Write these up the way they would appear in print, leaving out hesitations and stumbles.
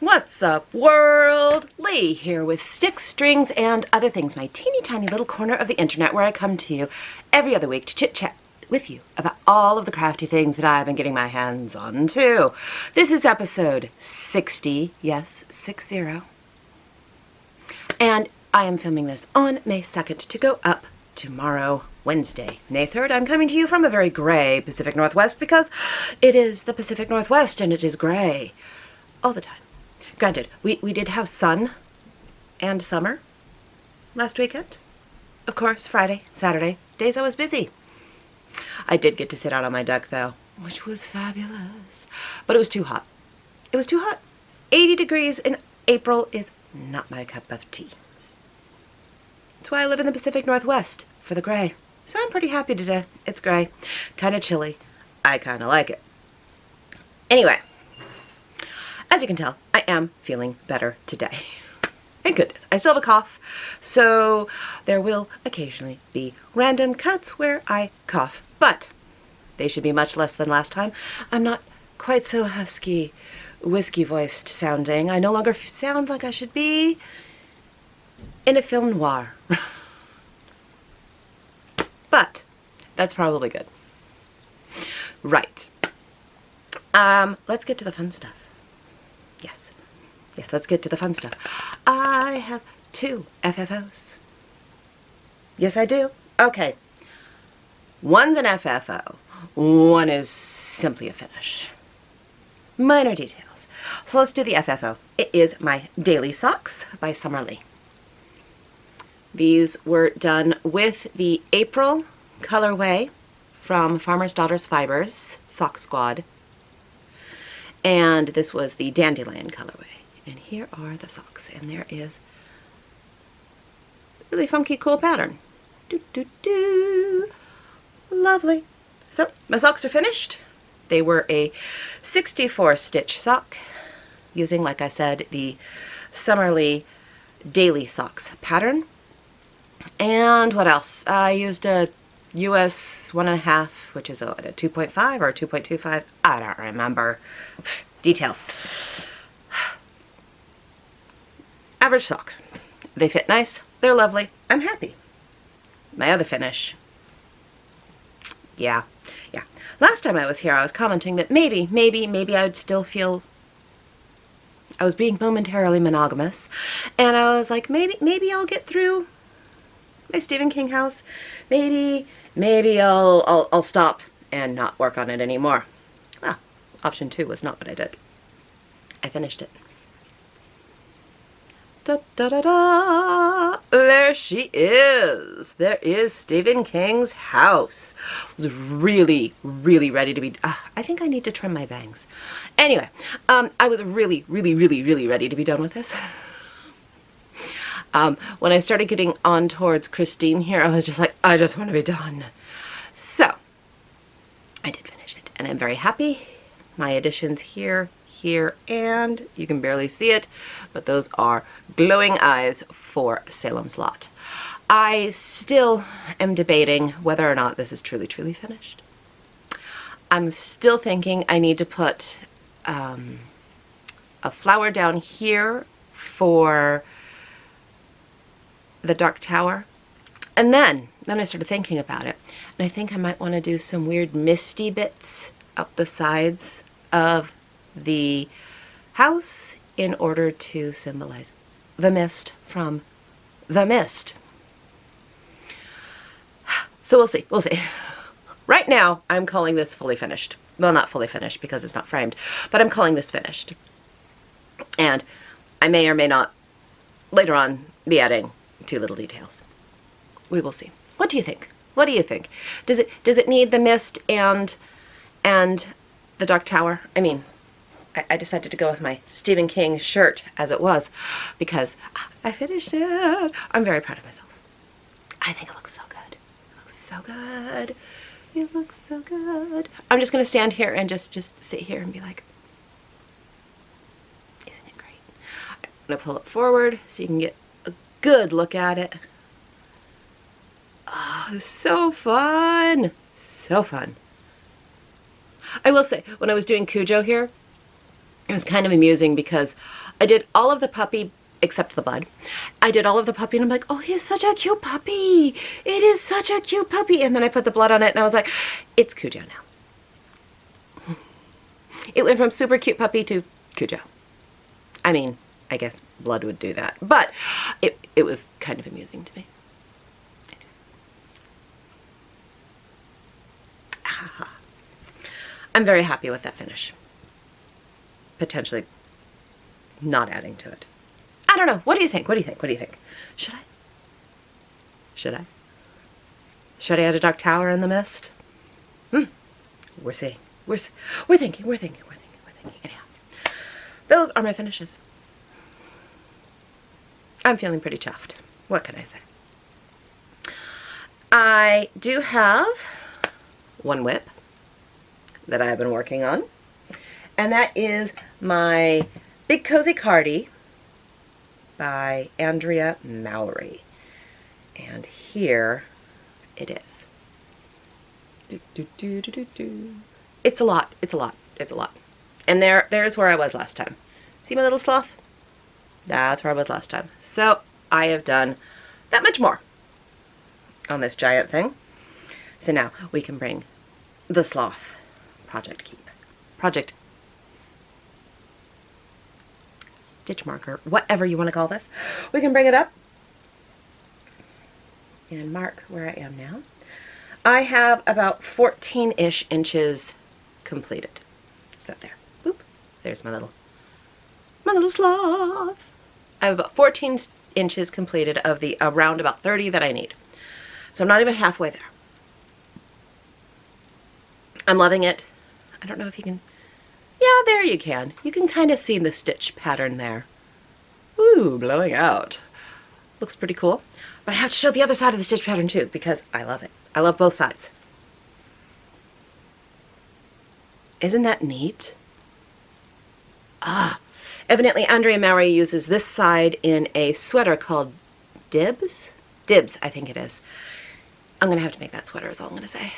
What's up, world? Lee here with sticks, strings, and other things, my teeny tiny little corner of the internet where I come to you every other week to chit-chat with you about all of the crafty things that I've been getting my hands on too. This is episode 60, yes, 60. And I am filming this on May 2nd to go up tomorrow, Wednesday, May 3rd. I'm coming to you from a very gray Pacific Northwest because it is the Pacific Northwest and it is gray all the time. Granted, we did have sun and summer last weekend. Of course, Friday, Saturday, days I was busy. I did get to sit out on my deck though, which was fabulous. But it was too hot. It was too hot. 80 degrees in April is not my cup of tea. That's why I live in the Pacific Northwest, for the gray. So I'm pretty happy today. It's gray, kind of chilly. I kind of like it. Anyway, as you can tell, I am feeling better today. Thank goodness. I still have a cough, so there will occasionally be random cuts where I cough, but they should be much less than last time. I'm not quite so husky, whiskey-voiced sounding. I no longer sound like I should be in a film noir. But that's probably good. Right. Let's get to the fun stuff. Yes, let's get to the fun stuff. I have 2 FFOs. Yes, I do. Okay. One's an FFO. One is simply a finish. Minor details. So let's do the FFO. It is my Daily Socks by Summerlee. These were done with the April colorway from Farmer's Daughters Fibers Sock Squad. And this was the Dandelion colorway. And here are the socks, and there is a really funky, cool pattern. Lovely. So, my socks are finished. They were a 64 stitch sock using, like I said, the Summerlee Daily Socks pattern. And what else? I used a US 1.5, which is a 2.5 or 2.25. I don't remember. Details. Average sock. They fit nice. They're lovely. I'm happy. My other finish. Yeah. Last time I was here, I was commenting that maybe I'd still feel I was being momentarily monogamous. And I was like, maybe I'll get through my Stephen King house. Maybe I'll stop and not work on it anymore. Well, option 2 was not what I did. I finished it. Da, da, da, da. There she is. There is Stephen King's house. I was really ready to be... I think I need to trim my bangs. Anyway, I was really ready to be done with this. When I started getting on towards Christine here, I was just like, I just want to be done. So, I did finish it, and I'm very happy. My additions here, and you can barely see it, but those are glowing eyes for Salem's Lot. I still am debating whether or not this is truly finished. I'm still thinking I need to put a flower down here for the Dark Tower. And then I started thinking about it, and I think I might want to do some weird misty bits up the sides of the house in order to symbolize the mist from The Mist. So we'll see. Right now, I'm calling this fully finished. Well, not fully finished because it's not framed, but I'm calling this finished. And I may or may not later on be adding 2 little details. We will see. What do you think? Does it need the mist and the Dark Tower? I mean, I decided to go with my Stephen King shirt as it was because I finished it. I'm very proud of myself. I think it looks so good. It looks so good. I'm just going to stand here and just sit here and be like, isn't it great? I'm going to pull it forward so you can get a good look at it. Oh, so fun. I will say, when I was doing Cujo here, It was kind of amusing because I did all of the puppy except the blood. I did all of the puppy and I'm like, oh, he's such a cute puppy. It is such a cute puppy. And then I put the blood on it and I was like, it's Cujo now. It went from super cute puppy to Cujo. I mean, I guess blood would do that, but it was kind of amusing to me. I'm very happy with that finish. Potentially not adding to it. I don't know. What do you think? What do you think? What do you think? Should I? Should I? Should I add a dark tower in the mist? We're seeing. We're thinking. Anyhow, those are my finishes. I'm feeling pretty chuffed. What can I say? I do have one whip that I've been working on, and that is my Big Cozy Cardi by Andrea Mowry. And here it is. It's a lot. It's a lot. It's a lot. And there's where I was last time. See my little sloth? That's where I was last time. So I have done that much more on this giant thing. So now we can bring the sloth project stitch marker, whatever you want to call this. We can bring it up and mark where I am now. I have about 14-ish inches completed. So there. Boop. There's my little sloth. I have about 14 inches completed of the around about 30 that I need. So I'm not even halfway there. I'm loving it. I don't know if you can, yeah, there you can. You can kind of see the stitch pattern there. Ooh, blowing out. Looks pretty cool. But I have to show the other side of the stitch pattern too because I love it. I love both sides. Isn't that neat? Ah, evidently Andrea Mowry uses this side in a sweater called Dibs? Dibs, I think it is. I'm going to have to make that sweater is all I'm going to say.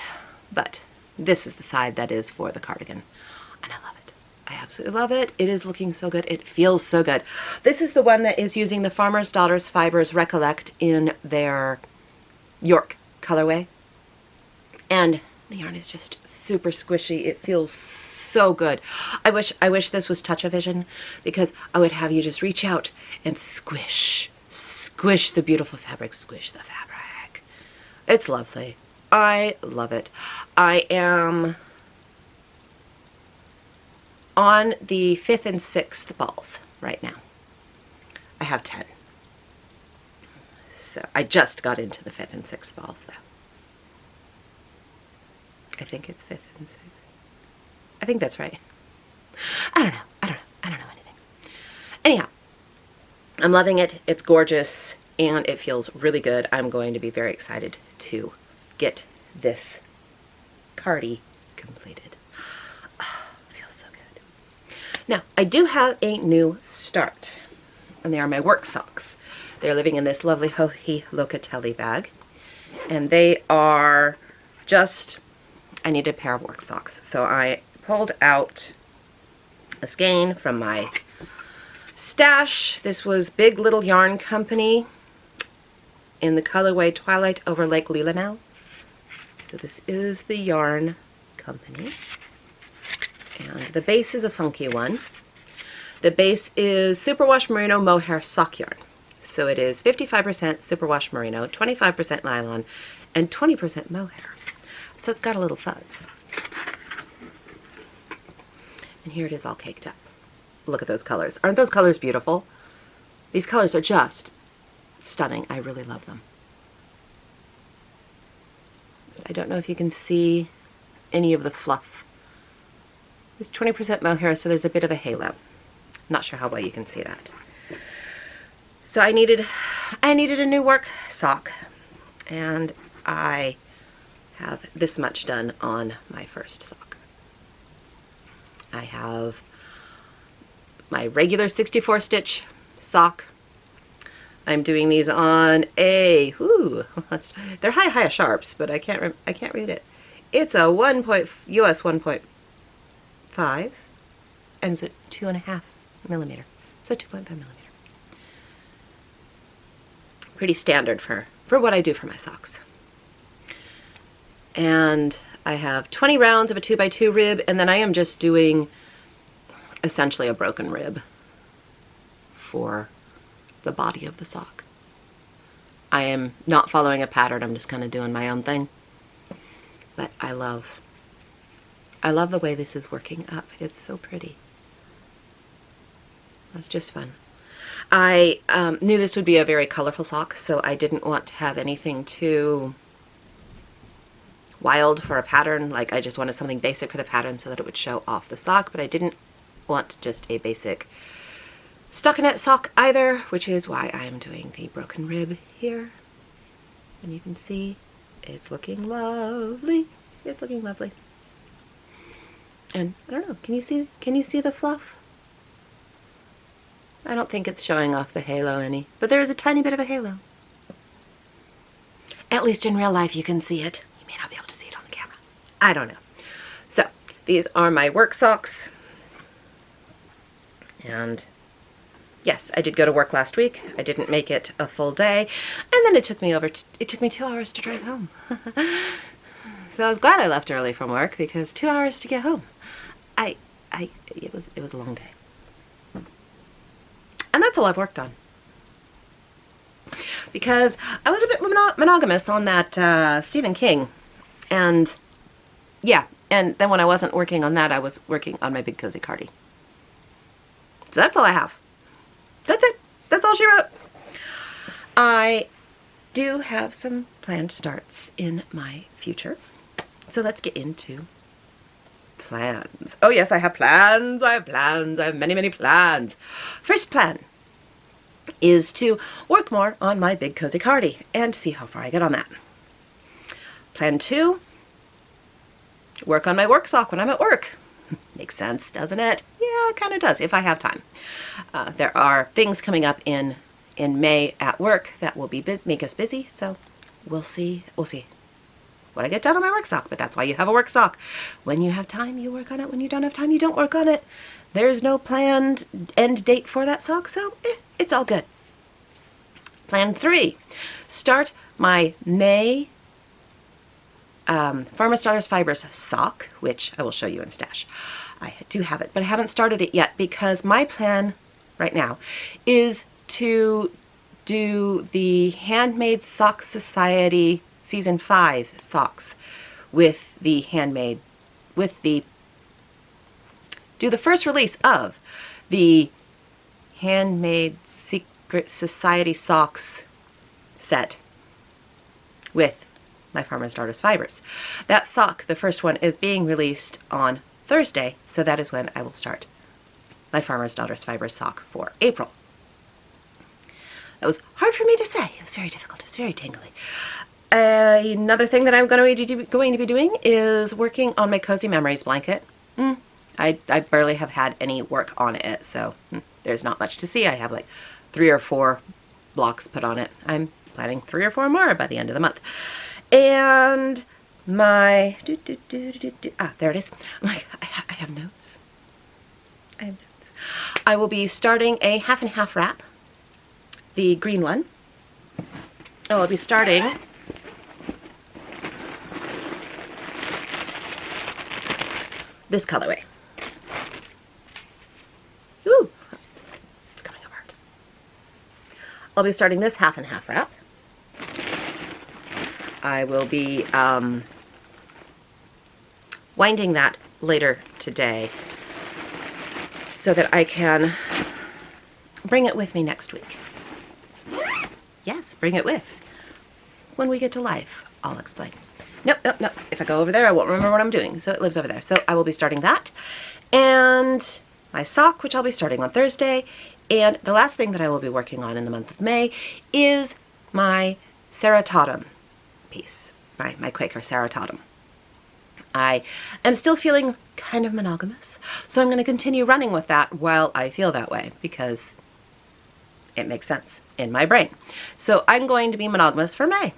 But this is the side that is for the cardigan. And I love it. I absolutely love it. It is looking so good. It feels so good. This is the one that is using the Farmer's Daughters Fibers Recollect in their York colorway. And the yarn is just super squishy. It feels so good. I wish this was Touch-A-Vision because I would have you just reach out and squish the beautiful fabric, squish the fabric. It's lovely. I love it. I am on the 5th and 6th balls right now. I have 10. So I just got into the 5th and 6th balls though. I think it's 5th and 6th. I think that's right. I don't know. I don't know anything. Anyhow, I'm loving it. It's gorgeous and it feels really good. I'm going to be very excited to get this cardi completed. Oh, feels so good. Now, I do have a new start, and they are my work socks. They're living in this lovely Joji Locatelli bag, and they are just, I needed a pair of work socks, so I pulled out a skein from my stash. This was Big Little Yarn Company in the colorway Twilight over Lake Leelanau. So this is the yarn company. And the base is a funky one. The base is Superwash Merino Mohair Sock Yarn. So it is 55% Superwash Merino, 25% nylon, and 20% mohair. So it's got a little fuzz. And here it is all caked up. Look at those colors. Aren't those colors beautiful? These colors are just stunning. I really love them. I don't know if you can see any of the fluff. There's 20% mohair, so there's a bit of a halo. Not sure how well you can see that. So I needed a new work sock, and I have this much done on my first sock. I have my regular 64 stitch sock. I'm doing these on a, they're high sharps, but I can't read it. It's a US 1.5. and it's a 2.5 millimeter, so 2.5 millimeter. Pretty standard for what I do for my socks. And I have 20 rounds of a 2x2 rib, and then I am just doing essentially a broken rib for the body of the sock. I am not following a pattern, I'm just kind of doing my own thing. But I love the way this is working up. It's so pretty. That's just fun. I knew this would be a very colorful sock, so I didn't want to have anything too wild for a pattern. Like, I just wanted something basic for the pattern so that it would show off the sock, but I didn't want just a basic stockinette sock either, which is why I'm doing the broken rib here. And you can see it's looking lovely. It's looking lovely. And I don't know, can you see the fluff? I don't think it's showing off the halo any, but there is a tiny bit of a halo. At least in real life you can see it. You may not be able to see it on the camera. I don't know. So, these are my work socks. And yes, I did go to work last week. I didn't make it a full day, and then it took me 2 hours to drive home. So I was glad I left early from work, because 2 hours to get home. It was a long day. And that's all I've worked on. Because I was a bit monogamous on that Stephen King. And yeah, and then when I wasn't working on that, I was working on my Big Cozy Cardi. So that's all I have. That's it. That's all she wrote. I do have some planned starts in my future. So let's get into plans. Oh yes, I have plans. I have plans. I have many, many plans. First plan is to work more on my Big Cozy Cardi and see how far I get on that. Plan 2, work on my work sock when I'm at work. Makes sense, doesn't it? Yeah, it kind of does, if I have time. There are things coming up in May at work that will make us busy, so we'll see what I get done on my work sock, but that's why you have a work sock. When you have time, you work on it. When you don't have time, you don't work on it. There's no planned end date for that sock, so it's all good. Plan 3, start my May Farmer's Daughters Fibers sock, which I will show you in Stash. I do have it, but I haven't started it yet because my plan right now is to do the Handmade Sock Society Season 5 socks with the do the first release of the Handmade Secret Society socks set with my Farmer's Daughters Fibers. That sock, the first one, is being released on Thursday, so that is when I will start my Farmer's Daughters Fibers sock for April. That was hard for me to say. It was very difficult. It was very tingly. Another thing that I'm going to be doing is working on my Cozy Memories blanket. I barely have had any work on it, so there's not much to see. I have like 3 or 4 blocks put on it. I'm planning 3 or 4 more by the end of the month. And my there it is. I have notes. I have notes. I will be starting a half and half wrap, the green one. I'll be starting this colorway. Ooh, it's coming apart. I'll be starting this half and half wrap. I will be winding that later today so that I can bring it with me next week. Yes, bring it with. When we get to life, I'll explain. Nope. If I go over there, I won't remember what I'm doing. So it lives over there. So I will be starting that. And my sock, which I'll be starting on Thursday. And the last thing that I will be working on in the month of May is my Ceratotum piece, my Quaker Ceratotum. I am still feeling kind of monogamous, so I'm going to continue running with that while I feel that way, because it makes sense in my brain. So I'm going to be monogamous for May,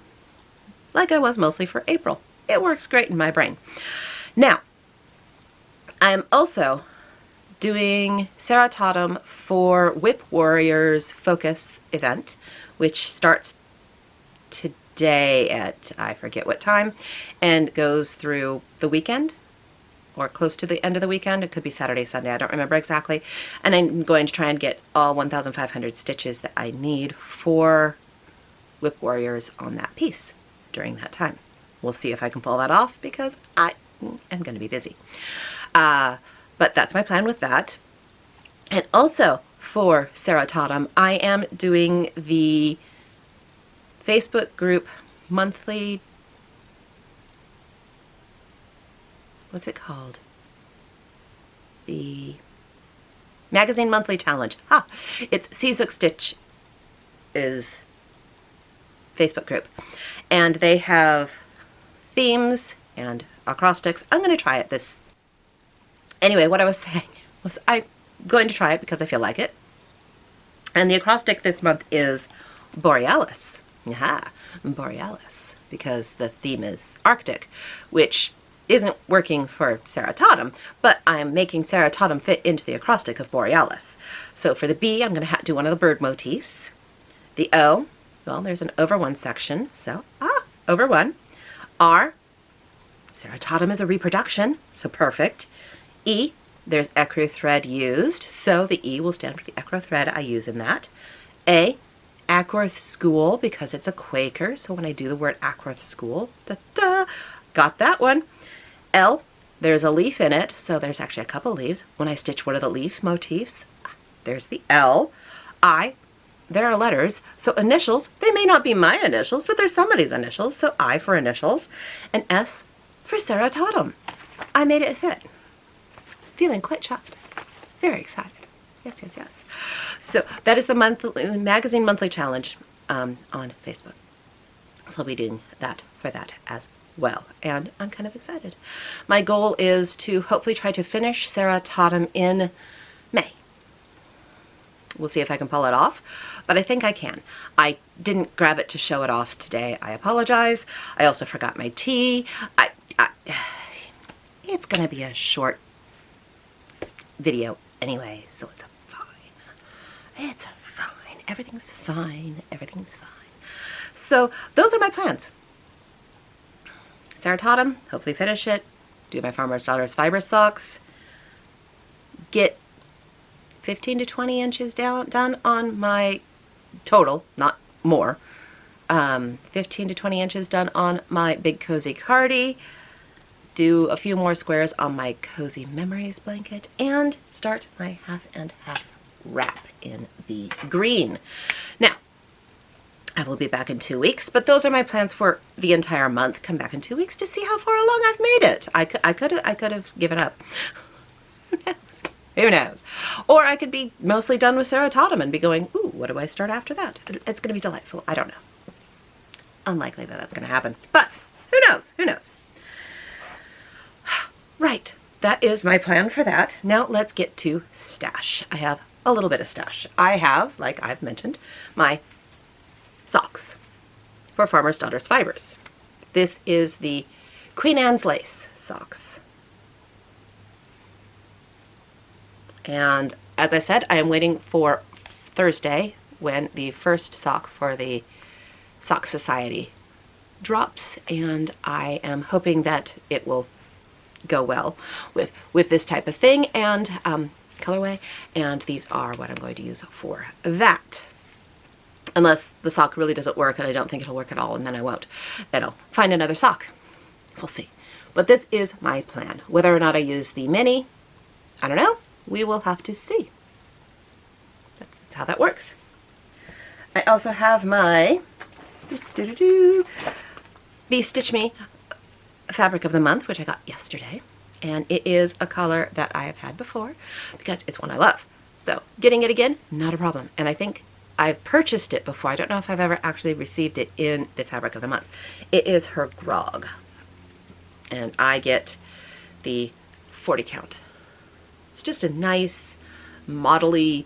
like I was mostly for April. It works great in my brain. Now, I'm also doing Sarah Totem for Whip Warriors Focus event, which starts today at, I forget what time, and goes through the weekend, or close to the end of the weekend. It could be Saturday, Sunday, I don't remember exactly. And I'm going to try and get all 1,500 stitches that I need for Whip Warriors on that piece during that time. We'll see if I can pull that off, because I am going to be busy. But that's my plan with that. And also for Sarah Totem, I am doing the Facebook group monthly, what's it called? The Magazine Monthly Challenge. It's Seasook Stitch is Facebook group. And they have themes and acrostics. I'm going to try it this. Anyway, what I was saying was I'm going to try it because I feel like it. And the acrostic this month is Borealis. Borealis, because the theme is Arctic, which isn't working for Sarah Totem, but I'm making Sarah Totem fit into the acrostic of Borealis. So for the B, I'm going to do one of the bird motifs. The O, well, there's an over one section, so over one. R, Sarah Totem is a reproduction, so perfect. E, there's ecru thread used, so the E will stand for the ecru thread I use in that. A, Ackworth School, because it's a Quaker, so when I do the word Ackworth School, got that one. L, there's a leaf in it, so there's actually a couple leaves. When I stitch one of the leaf motifs, there's the L. I, there are letters, so initials, they may not be my initials, but they're somebody's initials, so I for initials. And S for Sarah Totem. I made it fit. Feeling quite chuffed. Very excited. Yes, yes, yes. So that is the Magazine Monthly Challenge on Facebook. So I'll be doing that for that as well. And I'm kind of excited. My goal is to hopefully try to finish Sarah Totem in May. We'll see if I can pull it off, but I think I can. I didn't grab it to show it off today. I apologize. I also forgot my tea. It's going to be a short video anyway, so it's fine. It's fine. Everything's fine. Everything's fine. So those are my plans. Sarah Totem, hopefully finish it. Do my Farmer's Daughter's fiber socks. Get 15 to 20 inches done on my total, not more. 15 to 20 inches done on my Big Cozy Cardi. Do a few more squares on my Cozy Memories blanket, and start my half and half wrap in the green. Now, I will be back in 2 weeks, but those are my plans for the entire month. Come back in 2 weeks to see how far along I've made it. I could have given up. Who knows? Who knows? Or I could be mostly done with Sarah Totem and be going, ooh, what do I start after that? It's going to be delightful. I don't know. Unlikely that that's going to happen, but who knows? Who knows? Right, that is my plan for that. Now let's get to stash. I have a little bit of stash. I have, like I've mentioned, my socks for Farmer's Daughter's Fibers. This is the Queen Anne's Lace socks. And as I said, I am waiting for Thursday when the first sock for the Sock Society drops, and I am hoping that it will go well with this type of thing and colorway, and these are what I'm going to use for that. Unless the sock really doesn't work and I don't think it'll work at all, and then I won't. Then I'll find another sock. We'll see. But this is my plan. Whether or not I use the mini, I don't know. We will have to see. That's how that works. I also have my Be Stitch Me Fabric of the Month, which I got yesterday, and it is a color that I have had before because it's one I love. So getting it again, not a problem. And I think I've purchased it before. I don't know if I've ever actually received it in the Fabric of the Month. It is her Grog, and I get the 40 count. It's just a nice, modelly,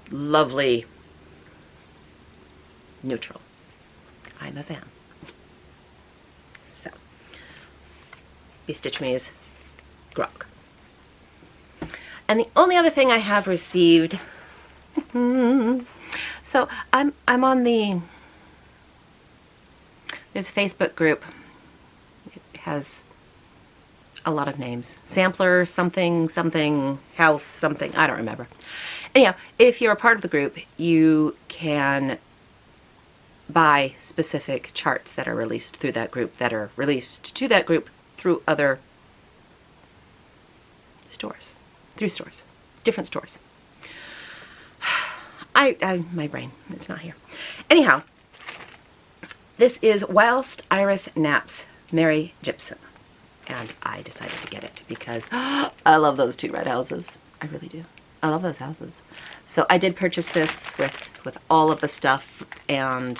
lovely neutral. I'm a fan. Be Stitch Me's Grog. And the only other thing I have received, so I'm on there's a Facebook group. It has a lot of names. Sampler something, something, house something, I don't remember. Anyhow, if you're a part of the group, you can buy specific charts that are released through that group, that are released to that group through other stores, different stores. My brain, it's not here. Anyhow, this is Whilst Iris Naps, Mary Gibson. And I decided to get it because I love those two red houses. I really do. I love those houses. So I did purchase this with all of the stuff, and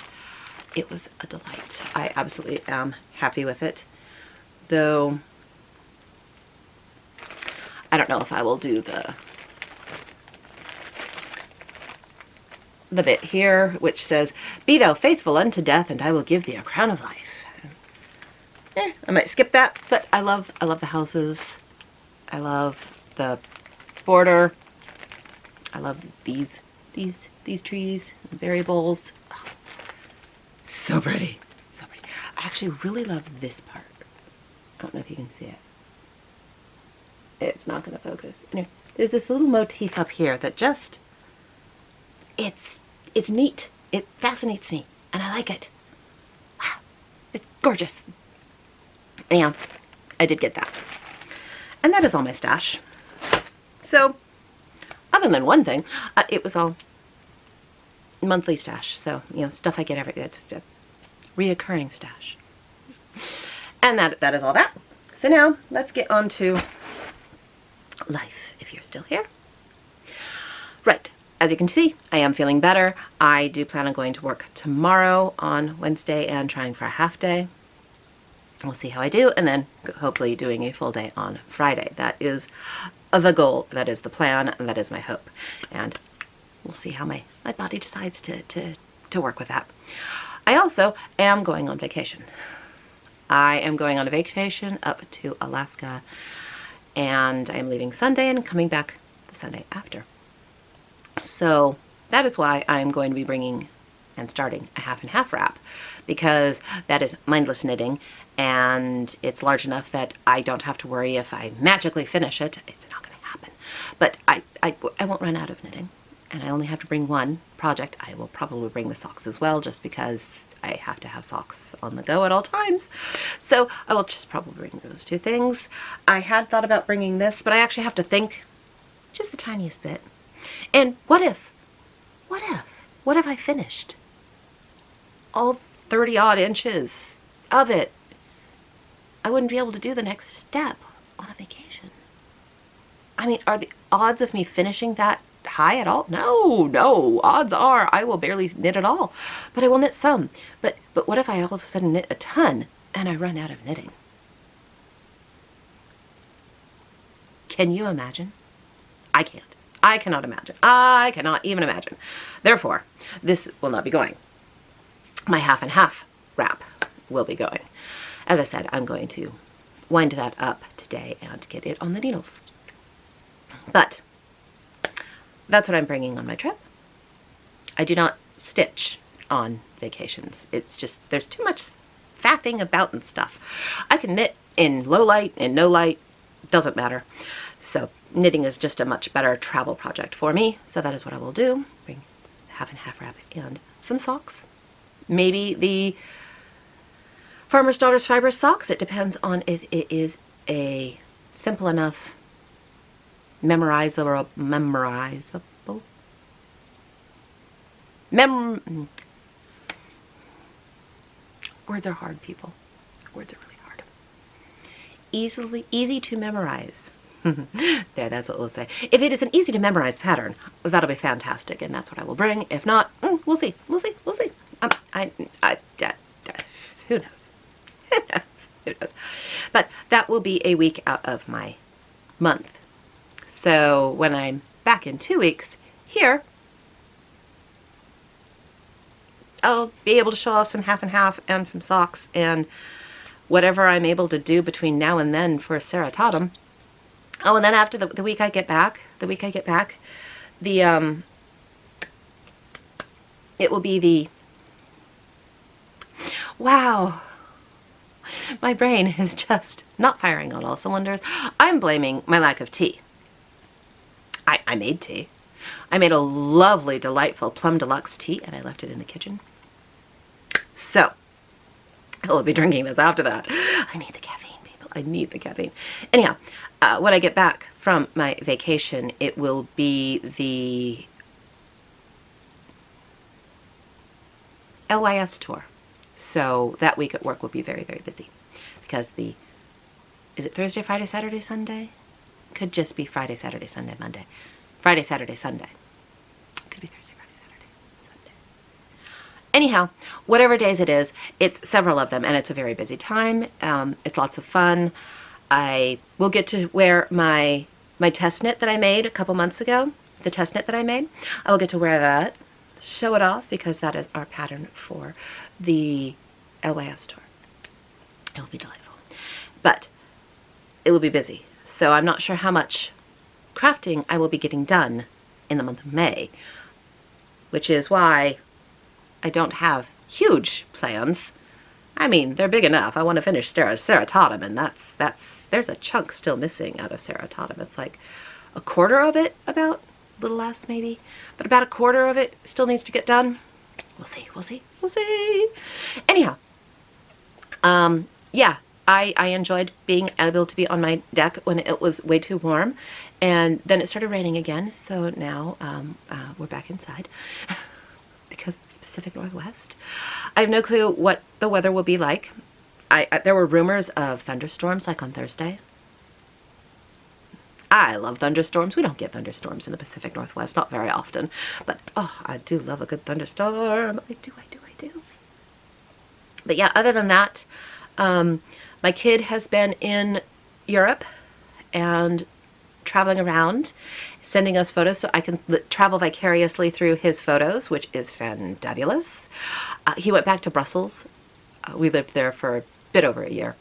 it was a delight. I absolutely am happy with it. Though, I don't know if I will do the bit here, which says, "Be thou faithful unto death, and I will give thee a crown of life." I might skip that, but I love the houses. I love the border. I love these trees, berry bowls. Oh, so pretty, so pretty. I actually really love this part. I don't know if you can see it. It's not going to focus. Anyway, there's this little motif up here that just, it's neat. It fascinates me, and I like it. Wow, it's gorgeous. Anyhow, I did get that. And that is all my stash. So, other than one thing, it was all monthly stash. So, you know, stuff I get it's a reoccurring stash. And that is all that. So now, let's get on to life, if you're still here. Right, as you can see, I am feeling better. I do plan on going to work tomorrow on Wednesday and trying for a half day. We'll see how I do, and then hopefully doing a full day on Friday. That is the goal, that is the plan, and that is my hope. And we'll see how my body decides to work with that. I also am going on vacation. I am going on a vacation up to Alaska, and I am leaving Sunday and coming back the Sunday after. So that is why I'm going to be bringing and starting a half and half wrap, because that is mindless knitting, and it's large enough that I don't have to worry if I magically finish it. It's not going to happen. But I won't run out of knitting, and I only have to bring one project. I will probably bring the socks as well, just because I have to have socks on the go at all times. So I will just probably bring those two things. I had thought about bringing this, but I actually have to think just the tiniest bit. And what if I finished all 30 odd inches of it? I wouldn't be able to do the next step on a vacation. I mean, are the odds of me finishing that high at all? No. Odds are I will barely knit at all, but I will knit some. But what if I all of a sudden knit a ton and I run out of knitting? Can you imagine? I can't. I cannot imagine. I cannot even imagine. Therefore, this will not be going. My half and half wrap will be going. As I said, I'm going to wind that up today and get it on the needles. But that's what I'm bringing on my trip. I do not stitch on vacations. It's just, there's too much faffing about and stuff. I can knit in low light, in no light, doesn't matter. So knitting is just a much better travel project for me. So that is what I will do. Bring half and half wrap and some socks. Maybe the Farmer's Daughter's Fiber socks. It depends on if it is a simple enough memorizable. Words are hard, people. Words are really hard. Easy to memorize. There, that's what we'll say. If it is an easy to memorize pattern, that'll be fantastic, and that's what I will bring. If not, we'll see. We'll see. Who knows? Who knows? But that will be a week out of my month. So when I'm back in 2 weeks here, I'll be able to show off some half and half and some socks and whatever I'm able to do between now and then for Sarah Totem. Oh, and then after the week I get back, the it will be the, wow, my brain is just not firing on all cylinders. I'm blaming my lack of tea. I made tea. I made a lovely, delightful Plum Deluxe tea, and I left it in the kitchen. So, I will be drinking this after that. I need the caffeine, people. I need the caffeine. Anyhow, when I get back from my vacation, it will be the LYS tour. So that week at work will be very, very busy because is it Thursday, Friday, Saturday, Sunday? Could just be Friday, Saturday, Sunday, Monday. Friday, Saturday, Sunday. Could be Thursday, Friday, Saturday, Sunday. Anyhow, whatever days it is, it's several of them, and it's a very busy time. It's lots of fun. I will get to wear my test knit that I made a couple months ago. The test knit that I made. I will get to wear that, show it off, because that is our pattern for the LYS tour. It will be delightful. But it will be busy. So I'm not sure how much crafting I will be getting done in the month of May, which is why I don't have huge plans. I mean, they're big enough. I want to finish Ceratonym, and there's a chunk still missing out of Ceratonym. It's like a quarter of it, about, a little less maybe, but about a quarter of it still needs to get done. We'll see, we'll see, we'll see. Anyhow, yeah, I enjoyed being able to be on my deck when it was way too warm, and then it started raining again, so now we're back inside because it's the Pacific Northwest. I have no clue what the weather will be like. There were rumors of thunderstorms like on Thursday. I love thunderstorms. We don't get thunderstorms in the Pacific Northwest, not very often, but oh, I do love a good thunderstorm. I do. But yeah, other than that, my kid has been in Europe and traveling around, sending us photos so I can travel vicariously through his photos, which is fantabulous. He went back to Brussels. We lived there for a bit over a year.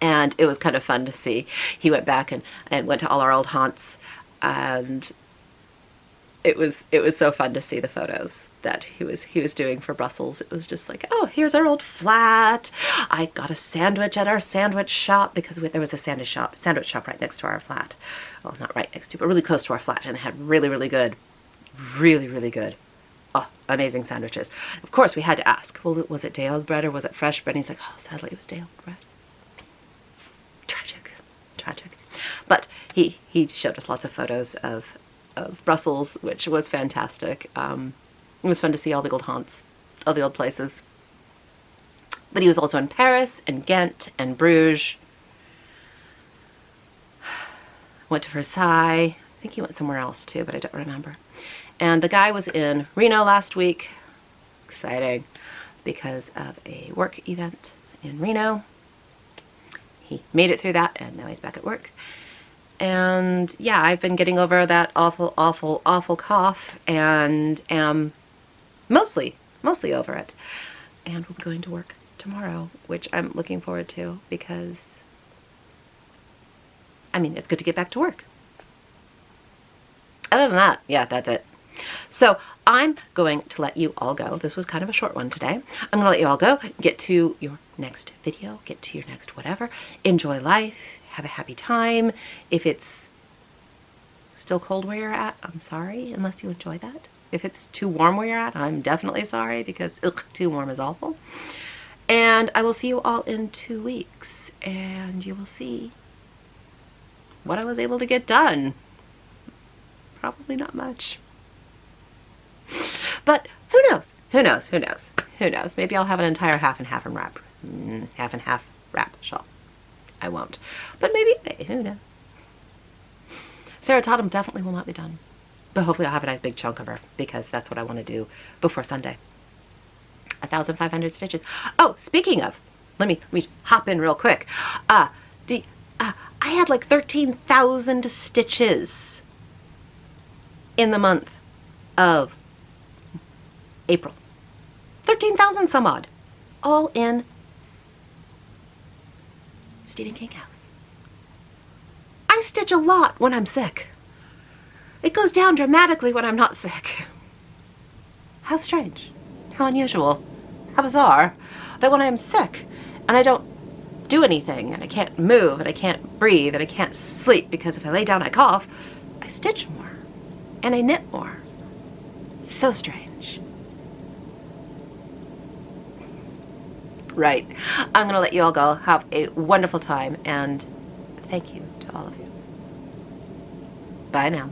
And it was kind of fun to see. He went back and went to all our old haunts, and it was so fun to see the photos that he was doing for Brussels. It was just like, oh, here's our old flat. I got a sandwich at our sandwich shop because there was a sandwich shop right next to our flat. Well, not right next to, but really close to our flat, and it had really good, oh, amazing sandwiches. Of course, we had to ask, well, was it day-old bread or was it fresh bread? And he's like, oh, sadly, it was day-old bread. Tragic. But he showed us lots of photos of Brussels, which was fantastic. It was fun to see all the old haunts, all the old places. But he was also in Paris and Ghent and Bruges. Went to Versailles. I think he went somewhere else too, but I don't remember. And the guy was in Reno last week. Exciting, because of a work event in Reno. He made it through that, and now he's back at work. And yeah, I've been getting over that awful cough, and am mostly over it. And we'll be going to work tomorrow, which I'm looking forward to, because I mean, it's good to get back to work. Other than that, yeah, that's it. So I'm going to let you all go. This was kind of a short one today. I'm going to let you all go, get to your next video, get to your next whatever. Enjoy life, have a happy time. If it's still cold where you're at, I'm sorry, unless you enjoy that. If it's too warm where you're at, I'm definitely sorry, because too warm is awful. And I will see you all in 2 weeks, and you will see what I was able to get done. Probably not much. But who knows? Who knows? Who knows? Who knows? Maybe I'll have an entire half and half wrap shawl. I won't. But maybe, who knows? Ceratonym definitely will not be done. But hopefully I'll have a nice big chunk of her, because that's what I want to do before Sunday. 1,500 stitches. Oh, speaking of, let me hop in real quick. I had like 13,000 stitches in the month of April. 13,000 some odd. All in Stephen King House. I I stitch a lot when I'm sick. It goes down dramatically when I'm not sick. How strange. How unusual. How bizarre. That when I'm sick and I don't do anything and I can't move and I can't breathe and I can't sleep because if I lay down I cough, I stitch more and I knit more. So strange. Right. I'm going to let you all go. Have a wonderful time and thank you to all of you. Bye now.